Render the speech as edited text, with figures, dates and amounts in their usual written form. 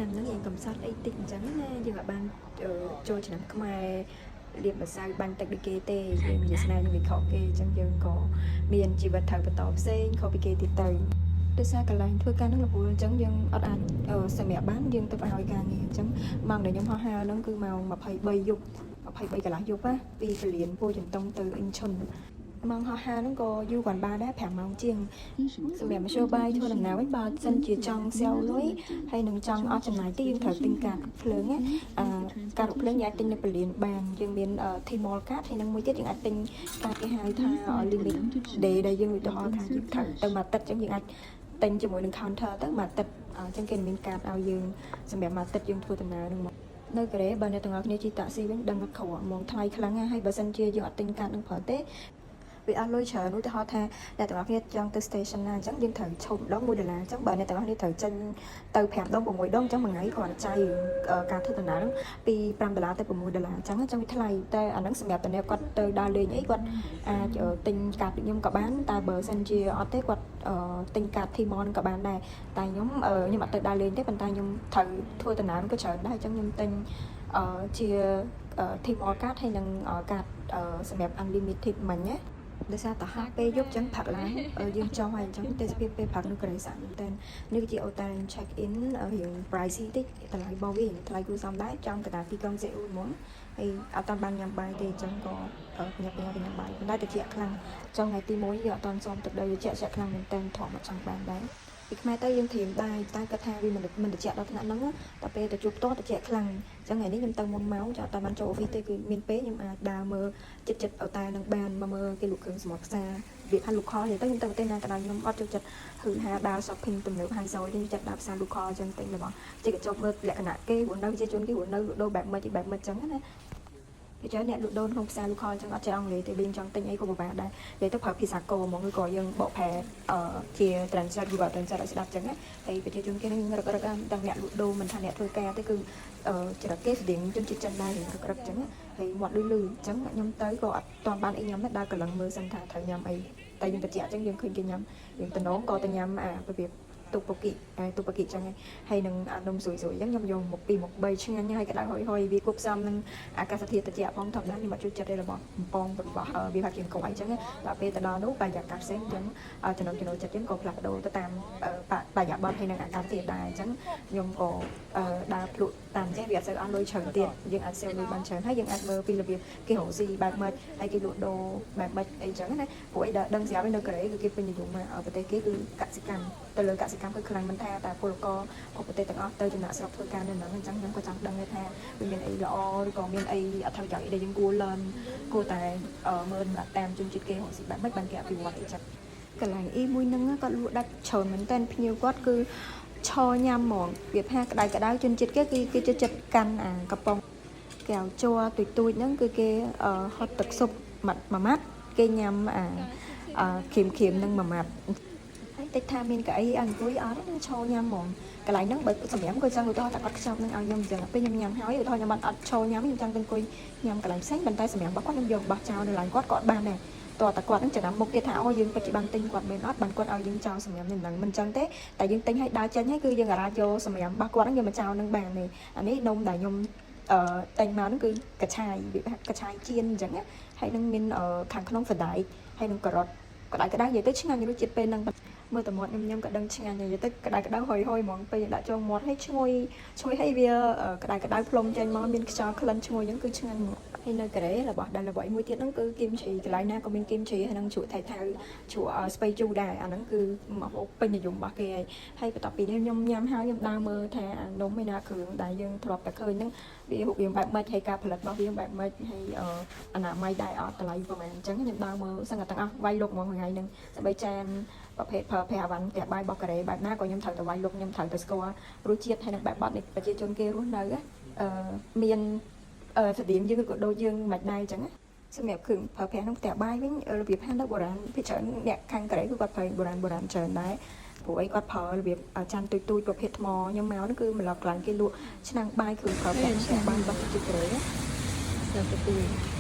ឆ្នាំហ្នឹងយើងកំសត់អីតិចអញ្ចឹងណាយើងអាចបានចូលឆ្នាំខ្មែររៀបភាសាបាញ់ទឹកដូចគេទេយើងនិយាយស្នេហ៍នឹងវិខគេអញ្ចឹងយើងក៏មានជីវិតត្រូវបន្តផ្សេងខុសពីគេទៀតទៅដោយសារកន្លែងធ្វើការនឹងរវល់អញ្ចឹងយើងអត់អាចសម្រាប់បានយើងទៅឲ្យការងារអញ្ចឹងម៉ោងដែលខ្ញុំហោះហើរហ្នឹងគឺម៉ោង23យប់23កន្លះយប់ណាពីពលានពោធិ៍ចិនតុងទៅអ៊ីនឈុនម៉ោងហោះហើរហ្នឹងក៏យូរគាត់បានដែរ5ម៉ោងជាងសម្រាប់មធ្យោបាយធ្វើដំណើរវិញបើសិនជាចង់ស្រាវលុយហើយនឹងចង់អត់ចំណាយទេយើងត្រូវទិញកាតភ្លើងណាកាតភ្លើងយើងអាចទិញនៅពលានបានយើងមាន T-Mall កាតហើយនឹងមួយទៀតយើងអាចទិញកាតគេហៅថា limit day ដែលយើងឧទាហរណ៍ថាយើងត្រូវទៅមួយទឹកអញ្ចឹងយើងអាចទិញជាមួយនឹង counter ទៅមួយទឹកអញ្ចឹងគេមានកាតឲ្យយើងសម្រាប់មួយទឹកយើងធ្វើដំណើរនឹងមកនៅកូរ៉េបើអ្នកទាំងអស់គ្នាជិះតាក់ស៊ីវិញដឹងថាក្រហ្មងថ្លៃខ្លាំងណាស់ហើយបើសិនជាយើងអត់ទិញកាតនឹងប្រើទេវាអត់លុយច្រើនឧទាហរណ៍ថាអ្នកទាំងអស់គ្នាចង់ទៅ station ណាអញ្ចឹងយើងត្រូវឈប់ម្ដង$1អញ្ចឹងបើអ្នកទាំងអស់គ្នាត្រូវចេញទៅ5ដង6ដងអញ្ចឹងមួយថ្ងៃគ្រាន់តែចាយការធ្វើដំណើរហ្នឹងពី$5ទៅ$6អញ្ចឹងវាថ្លៃតែអាហ្នឹងសម្រាប់តែអ្នកគាត់ទៅដើរលេងអីគាត់អាចទិញកាតដូចខ្ញុំក៏បានតែបើសិនជាអត់ទេគាត់ទិញកាត T-Mall ក៏បានដែរតែខ្ញុំអត់ទៅដើរលេងទេប៉ុន្តែខ្ញុំត្រូវធ្វើដំណើរក៏ច្រើនដែរអញ្ចឹងខ្ញុំទិញជា T-Mall កាតហើយនឹងកាតសម្រាប់ unlimited មិញណាដោយសារតហោះពេលយប់ចឹងផឹកឡើងយើងចង់ហើយអញ្ចឹងទេសភាពពេលផឹកនៅកូរ៉េសាមែនតើនេះគឺជា hotel check in រៀង pricey តិចតម្លៃរបស់វាថ្លៃគួរសមដែរចំកណ្ដាលទីក្រុងសេអ៊ូលហ្មងហើយអត់តាន់បានញ៉ាំបាយទេអញ្ចឹងក៏ញ៉ាំបាយប៉ុន្តែត្រជាក់ខ្លាំងចុងថ្ងៃទី1យើងអត់តាន់សមទឹកដីត្រជាក់ខ្លាំងមែនតើធំអត់ចង់បានដែរពីខ្មែរទៅយើងធรียมដែរតែគាត់ថាវាមិនត្រជាក់ដល់ថ្នាក់ហ្នឹងតែពេលទៅជួបផ្ទាល់ត្រជាក់ខ្លាំងអញ្ចឹងថ្ងៃនេះខ្ញុំទៅមុនម៉ោងចោលតែបានចូល office ទេគឺមានពេលខ្ញុំអាចដើរមើលចិត្តអូតែនឹងបានមកមើលគេលក់គ្រឿងសមុទ្រផ្សារវាថា local អញ្ចឹងខ្ញុំទៅប្រទេសណាក៏ដោយខ្ញុំអត់ចូលចិត្តហឺហាដើរ shopping ទំនើប high soy ទេចិត្តដើរផ្សារ local អញ្ចឹងតែរបស់ជិះកញ្ចប់មើលលក្ខណៈគេព្រោះនៅប្រជាជនគេព្រោះនៅលក់ដូរបែបម៉េចអញ្ចឹងណាគេចង់អ្នកលក់ដូរក្នុងផ្សារ local អញ្ចឹងអត់ចេះអង់គ្លេសទេវិញចង់ទិញអីក៏ពិបាកដែរនិយាយទៅប្រើភាសាគោហ្មងគឺក៏យើងបកប្រែជា translate Google Translate ឲ្យស្ដាប់អញ្ចឹងណាហើយប្រជាជនគេនឹងរកទាំងអ្នកលក់ដូរមិនថាអ្នកធ្វើការទេគឺចរិតគេស្តៀងជនជាតិចិនដែររកអញ្ចឹងណាហើយមាត់លឺអញ្ចឹងខ្ញុំទៅក៏អត់ទាន់បានអីញ៉ាំដែរដើរកន្លងមើលសិនថាត្រូវញ៉ាំអីតែយើងតិចអញ្ចឹងយើងឃើញគេញ៉ាំយើងតំណងក៏ទៅញ៉ាំរបៀបទុកប៉ូគីចឹងហើយនឹងនំស្រួយៗអញ្ចឹងខ្ញុំយកមក2មក3ឆ្ងាញ់ហើយក្តៅហុយវាគប់ផ្សំនឹងអាកាសធាតុត្រជាក់ផងធម្មតាខ្ញុំអត់ចូលចិត្តទេរបស់បំពងរបស់វាថាជាកុំអីចឹងដល់ពេលទៅដល់នោះបរិយាកាសផ្សេងអញ្ចឹងចំណុចចិត្តយើងក៏ផ្លាស់ប្ដូរទៅតាមបរិយាបន្នហើយនឹងអាកាសធាតុដែរអញ្ចឹងខ្ញុំក៏ដើរភ្លក់តាមចេះវាអត់សូវអស់លុយច្រើនទៀតយើងអាចសេវលុយបានច្រើនហើយយើងអាចមើលពីរបៀបគេរកស៊ីបែបម៉េចហើយគេលក់ដូរបែបម៉េចអីចឹងណាព្រោះអីដឹងស្រាប់នៅកូរ៉េគឺគេពេញនិយមមកប្រទេសគេគឺកសិកម្មទៅលើកសិកម្មគឺខ្លាំងមិនថាតែពលករគ្រប់ប្រទេសទាំងអស់ទៅចំណាក់ស្រុកធ្វើការនៅហ្នឹងអញ្ចឹងខ្ញុំក៏ចង់ដឹងថាវាមានអីល្អឬក៏មានអីអត្ថប្រយោជន៍ដែលយើងគួរលន់គួរតែមើលតាមជនជាតិគេរកស៊ីបែបម៉េចបានគេអភិវឌ្ឍអីចឹងកន្លែងអ៊ីមួយហ្នឹងគាត់លក់ដាច់ច្រើនមែនតើភ្ញៀវគាត់គឺឈរញ៉ាំហ្មងវាថាក្តៅជនជាតិគេគឺគេចូលចិត្តកាន់អាកំប៉ុងកែវជ័រទួយហ្នឹងគឺគេហត់ទឹកស៊ុបមួយម៉ាត់គេញ៉ាំគ្រីមនឹងមួយម៉ាត់តិចថាមានកៅអីអង្គុយអត់ឈរញ៉ាំហ្មងកន្លែងហ្នឹងបើសម្រាប់ក៏ចង់ឧទាហរណ៍តែគាត់ខ្ចប់នឹងឲ្យខ្ញុំអញ្ចឹងពេលខ្ញុំញ៉ាំហើយឧទាហរណ៍ខ្ញុំអត់ឈរញ៉ាំខ្ញុំចង់ទៅអង្គុយញ៉ាំកន្លែងផ្សេងប៉ុន្តែសម្រាប់គាត់ខ្ញុំយកបោះចោលនៅឡើយគាត់ក៏បានដែរតោះតែគាត់នឹងចំណាំមុខគេថាអូយើងពិតជាបានទិញគាត់មែនអត់បានគាត់ឲ្យយើងចោលសម្រាប់នឹងមិនអញ្ចឹងទេតែយើងទិញឲ្យដើរចេញហើយគឺយើងអារ៉ាយកសម្រាប់របស់គាត់នឹងយកមកចោលនឹងបានទេអានេះនំដែលខ្ញុំតែងមកហ្នឹងគឺកញ្ឆាយវាថាកញ្ឆាយជៀនអញ្ចឹងហើយនឹងមានខាងក្នុងសណ្ដែកហើយនឹងការ៉ុតក្តៅនិយាយទៅឆ្ងាញ់រសជាតិពេលហ្នឹងមើលតែមាត់ខ្ញុំក៏ដឹងឆ្ងាញ់និយាយទៅក្តៅហុយហ្មងពេលដាក់ចូលមាត់ហើយឈ្ងុយហើយវាក្តៅផ្លុំចេញមកមានខ្យល់ក្លិនឈ្ងុយអញ្ចឹងគឺឆ្ងាញ់ហើយនៅកូរ៉េរបស់ដែលល្បីមួយទៀតហ្នឹងគឺគីមជីកន្លែងណាក៏មានគីមជីហើយនឹងជ្រក់ថៃថៅជ្រក់ស្ពៃជូរដែរអាហ្នឹងគឺម្ហូបពេញនិយមរបស់គេហើយបន្ទាប់ពីនេះខ្ញុំញ៉ាំហើយខ្ញុំដើរមើលថានំឯណាគ្រឿងដែលយើងធ្លាប់តែឃើញហ្នឹងវារូបរាងបែបម៉េចហើយការផលិតរបស់វាបែបម៉េចហើយអនាម័យដែរអត់តម្លៃប្រហែលអញ្ចឹងខ្ញុំដើរមើលសឹងតែទាំងអស់វាយលុកហ្មងថ្ងៃហ្នឹងស្បីចានប្រភេទប្រើប្រាស់អវ៉ាន់ផ្ទះបាយរបស់កូរ៉េបែបណាក៏ខ្ញុំត្រូវតែវាយលុកខ្ញុំត្រូវតែស្គាល់រសជាតិហើយនឹងបែបបទនៃប្រជាជនគេរស់នៅមានស្តៀងយើងក៏ដូចយើងមិនដែរអញ្ចឹងសម្រាប់គ្រឿងប្រើប្រាស់ក្នុងផ្ទះបាយវិញរបៀបហាន់នៅបុរាណភាគច្រើនអ្នកខាងកូរ៉េគឺគាត់ប្រើបុរាណច្រើនដែរព្រោះអីគាត់ប្រើរបៀបចានទូចប្រភេទថ្មខ្ញុំមកហ្នឹងគឺម្ល៉េះកន្លែងគេលក់ឆ្នាំងបាយគ្រឿងប្រើប្រាស់ឆ្នាំងបាយរបស់ប្រជាជនកូរ៉េចាំទៅ